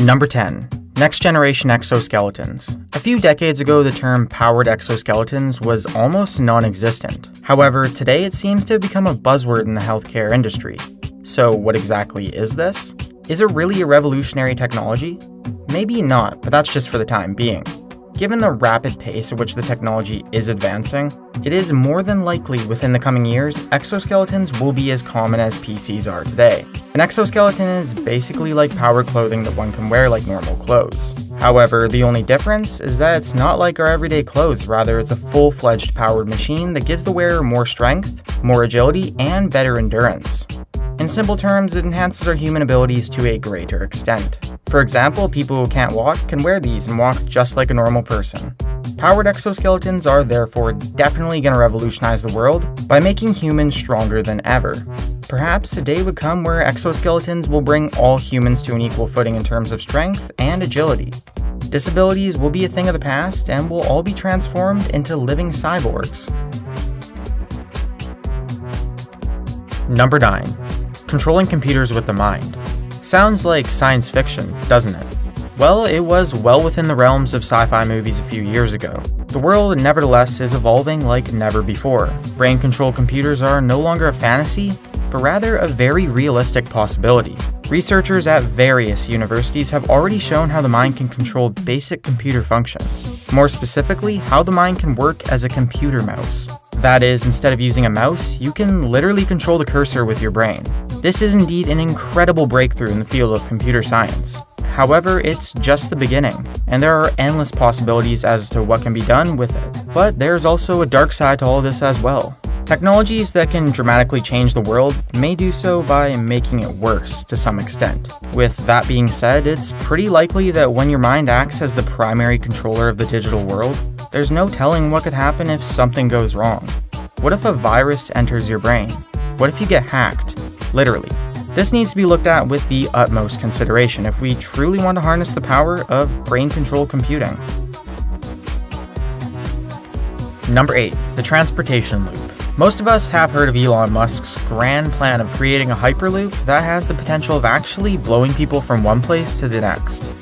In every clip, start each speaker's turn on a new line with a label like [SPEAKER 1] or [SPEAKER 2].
[SPEAKER 1] Number 10. Next generation exoskeletons. A few decades ago, the term powered exoskeletons was almost non-existent. However, today it seems to have become a buzzword in the healthcare industry. So what exactly is this? Is it really a revolutionary technology? Maybe not, but that's just for the time being. Given the rapid pace at which the technology is advancing, it is more than likely within the coming years, exoskeletons will be as common as PCs are today. An exoskeleton is basically like powered clothing that one can wear like normal clothes. However, the only difference is that it's not like our everyday clothes, rather it's a full-fledged powered machine that gives the wearer more strength, more agility, and better endurance. In simple terms, it enhances our human abilities to a greater extent. For example, people who can't walk can wear these and walk just like a normal person. Powered exoskeletons are therefore definitely going to revolutionize the world by making humans stronger than ever. Perhaps a day would come where exoskeletons will bring all humans to an equal footing in terms of strength and agility. Disabilities will be a thing of the past and will all be transformed into living cyborgs. Number 9. Controlling computers with the mind. Sounds like science fiction, doesn't it? Well, it was well within the realms of sci-fi movies a few years ago. The world, nevertheless, is evolving like never before. Brain-controlled computers are no longer a fantasy, but rather a very realistic possibility. Researchers at various universities have already shown how the mind can control basic computer functions. More specifically, how the mind can work as a computer mouse. That is, instead of using a mouse, you can literally control the cursor with your brain. This is indeed an incredible breakthrough in the field of computer science. However, it's just the beginning, and there are endless possibilities as to what can be done with it. But there's also a dark side to all of this as well. Technologies that can dramatically change the world may do so by making it worse to some extent. With that being said, it's pretty likely that when your mind acts as the primary controller of the digital world, there's no telling what could happen if something goes wrong. What if a virus enters your brain? What if you get hacked? Literally. This needs to be looked at with the utmost consideration if we truly want to harness the power of brain-controlled computing. Number 8. The transportation loop. Most of us have heard of Elon Musk's grand plan of creating a hyperloop that has the potential of actually blowing people from one place to the next.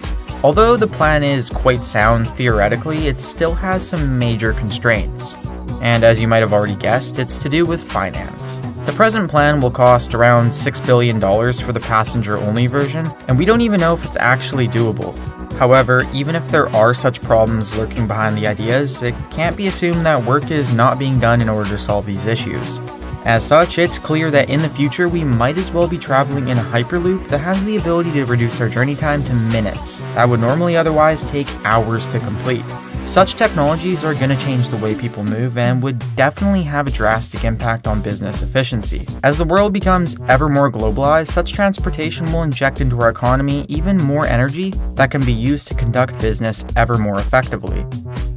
[SPEAKER 1] Although the plan is quite sound theoretically, it still has some major constraints. And as you might have already guessed, it's to do with finance. The present plan will cost around $6 billion for the passenger-only version, and we don't even know if it's actually doable. However, even if there are such problems lurking behind the ideas, it can't be assumed that work is not being done in order to solve these issues. As such, it's clear that in the future we might as well be traveling in a hyperloop that has the ability to reduce our journey time to minutes that would normally otherwise take hours to complete. Such technologies are going to change the way people move and would definitely have a drastic impact on business efficiency. As the world becomes ever more globalized, such transportation will inject into our economy even more energy that can be used to conduct business ever more effectively.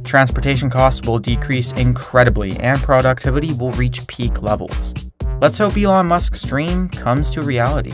[SPEAKER 1] Transportation costs will decrease incredibly and productivity will reach peak levels. Let's hope Elon Musk's dream comes to reality.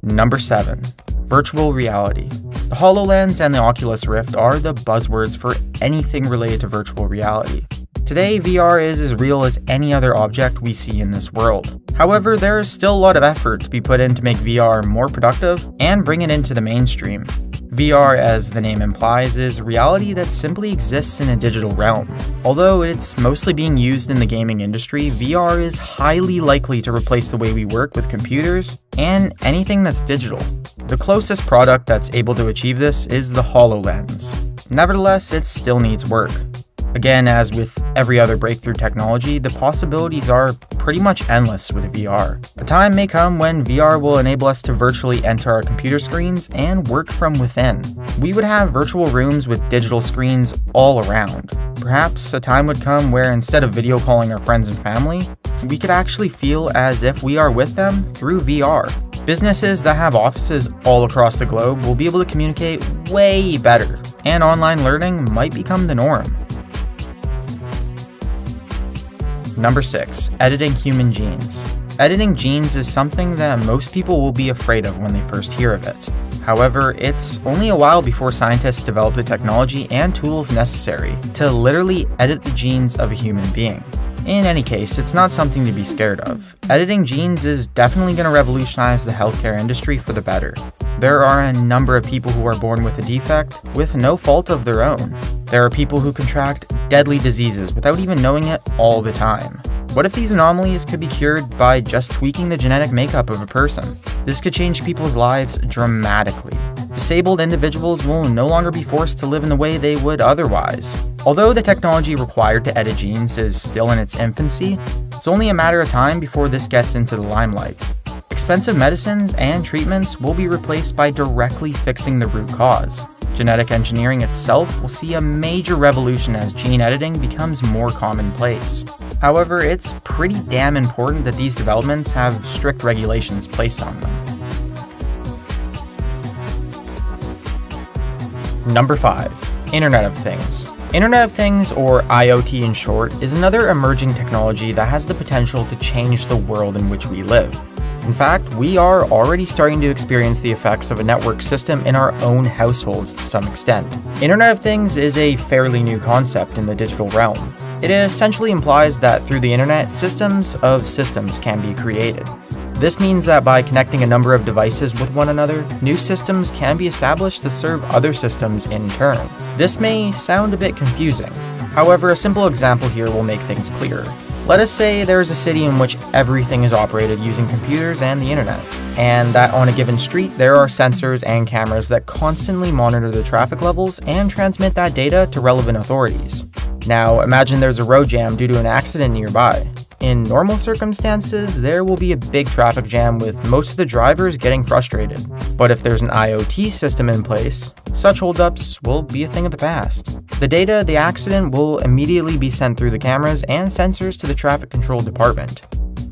[SPEAKER 1] Number 7. Virtual reality. The HoloLens and the Oculus Rift are the buzzwords for anything related to virtual reality. Today, VR is as real as any other object we see in this world. However, there is still a lot of effort to be put in to make VR more productive and bring it into the mainstream. VR, as the name implies, is reality that simply exists in a digital realm. Although it's mostly being used in the gaming industry, VR is highly likely to replace the way we work with computers and anything that's digital. The closest product that's able to achieve this is the HoloLens. Nevertheless, it still needs work. Again, as with every other breakthrough technology, the possibilities are pretty much endless with VR. A time may come when VR will enable us to virtually enter our computer screens and work from within. We would have virtual rooms with digital screens all around. Perhaps a time would come where instead of video calling our friends and family, we could actually feel as if we are with them through VR. Businesses that have offices all across the globe will be able to communicate way better, and online learning might become the norm. Number 6. Editing human genes. Editing genes is something that most people will be afraid of when they first hear of it. However, it's only a while before scientists develop the technology and tools necessary to literally edit the genes of a human being. In any case, it's not something to be scared of. Editing genes is definitely going to revolutionize the healthcare industry for the better. There are a number of people who are born with a defect with no fault of their own. There are people who contract deadly diseases without even knowing it all the time. What if these anomalies could be cured by just tweaking the genetic makeup of a person? This could change people's lives dramatically. Disabled individuals will no longer be forced to live in the way they would otherwise. Although the technology required to edit genes is still in its infancy, it's only a matter of time before this gets into the limelight. Expensive medicines and treatments will be replaced by directly fixing the root cause. Genetic engineering itself will see a major revolution as gene editing becomes more commonplace. However, it's pretty damn important that these developments have strict regulations placed on them. Number 5. Internet of Things. Internet of Things, or IoT in short, is another emerging technology that has the potential to change the world in which we live. In fact, we are already starting to experience the effects of a network system in our own households to some extent. Internet of Things is a fairly new concept in the digital realm. It essentially implies that through the internet, systems of systems can be created. This means that by connecting a number of devices with one another, new systems can be established to serve other systems in turn. This may sound a bit confusing. However, a simple example here will make things clearer. Let us say there is a city in which everything is operated using computers and the internet, and that on a given street there are sensors and cameras that constantly monitor the traffic levels and transmit that data to relevant authorities. Now, imagine there's a road jam due to an accident nearby. In normal circumstances, there will be a big traffic jam with most of the drivers getting frustrated. But if there's an IoT system in place, such holdups will be a thing of the past. The data of the accident will immediately be sent through the cameras and sensors to the traffic control department.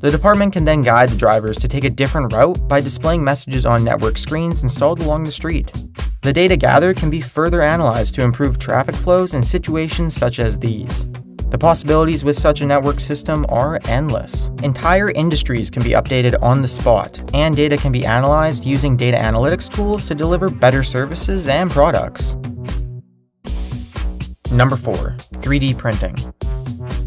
[SPEAKER 1] The department can then guide the drivers to take a different route by displaying messages on network screens installed along the street. The data gathered can be further analyzed to improve traffic flows in situations such as these. The possibilities with such a network system are endless. Entire industries can be updated on the spot, and data can be analyzed using data analytics tools to deliver better services and products. Number 4. 3D printing.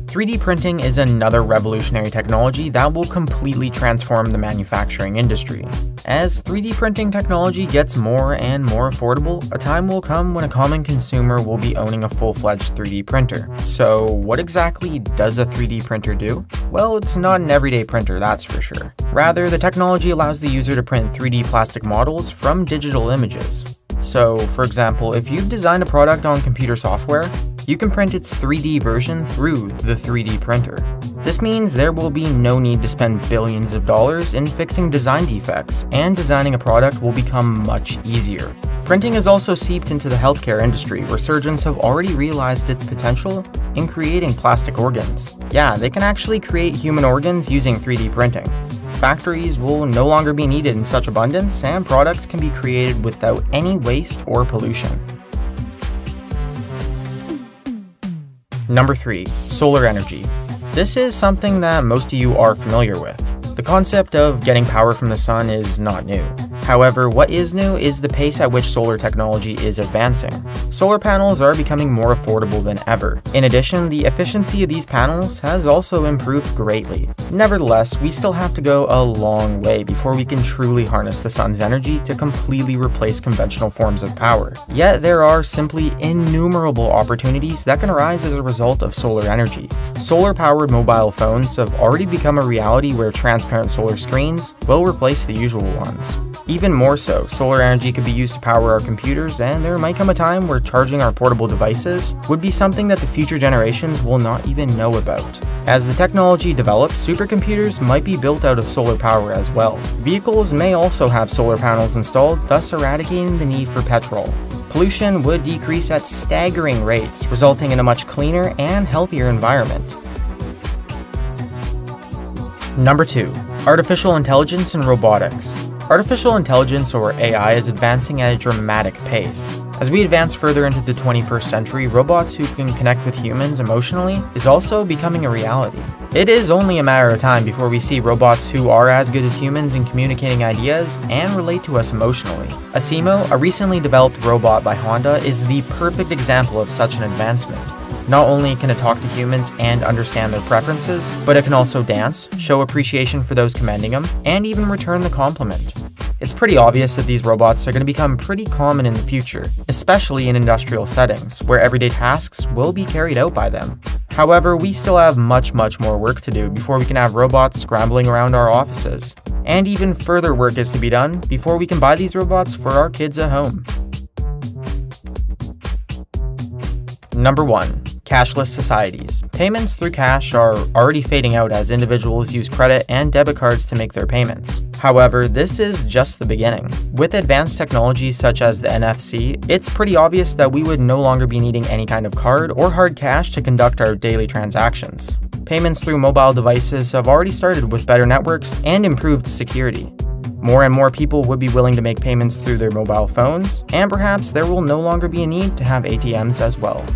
[SPEAKER 1] 3D printing is another revolutionary technology that will completely transform the manufacturing industry. As 3D printing technology gets more and more affordable, a time will come when a common consumer will be owning a full-fledged 3D printer. So what exactly does a 3D printer do? Well, it's not an everyday printer, that's for sure. Rather, the technology allows the user to print 3D plastic models from digital images. So, for example, if you've designed a product on computer software, you can print its 3D version through the 3D printer. This means there will be no need to spend billions of dollars in fixing design defects, and designing a product will become much easier. Printing has also seeped into the healthcare industry, where surgeons have already realized its potential in creating plastic organs. Yeah, they can actually create human organs using 3D printing. Factories will no longer be needed in such abundance, and products can be created without any waste or pollution. Number 3. Solar energy. This is something that most of you are familiar with. The concept of getting power from the sun is not new. However, what is new is the pace at which solar technology is advancing. Solar panels are becoming more affordable than ever. In addition, the efficiency of these panels has also improved greatly. Nevertheless, we still have to go a long way before we can truly harness the sun's energy to completely replace conventional forms of power. Yet there are simply innumerable opportunities that can arise as a result of solar energy. Solar-powered mobile phones have already become a reality where transparent solar screens will replace the usual ones. Even more so, solar energy could be used to power our computers, and there might come a time where charging our portable devices would be something that the future generations will not even know about. As the technology develops, supercomputers might be built out of solar power as well. Vehicles may also have solar panels installed, thus eradicating the need for petrol. Pollution would decrease at staggering rates, resulting in a much cleaner and healthier environment. Number 2. Artificial intelligence and robotics. Artificial intelligence, or AI, is advancing at a dramatic pace. As we advance further into the 21st century, robots who can connect with humans emotionally is also becoming a reality. It is only a matter of time before we see robots who are as good as humans in communicating ideas and relate to us emotionally. Asimo, a recently developed robot by Honda, is the perfect example of such an advancement. Not only can it talk to humans and understand their preferences, but it can also dance, show appreciation for those commending them, and even return the compliment. It's pretty obvious that these robots are going to become pretty common in the future, especially in industrial settings, where everyday tasks will be carried out by them. However, we still have much more work to do before we can have robots scrambling around our offices. And even further work is to be done before we can buy these robots for our kids at home. Number 1. Cashless societies. Payments through cash are already fading out as individuals use credit and debit cards to make their payments. However, this is just the beginning. With advanced technologies such as the NFC, it's pretty obvious that we would no longer be needing any kind of card or hard cash to conduct our daily transactions. Payments through mobile devices have already started with better networks and improved security. More and more people would be willing to make payments through their mobile phones, and perhaps there will no longer be a need to have ATMs as well.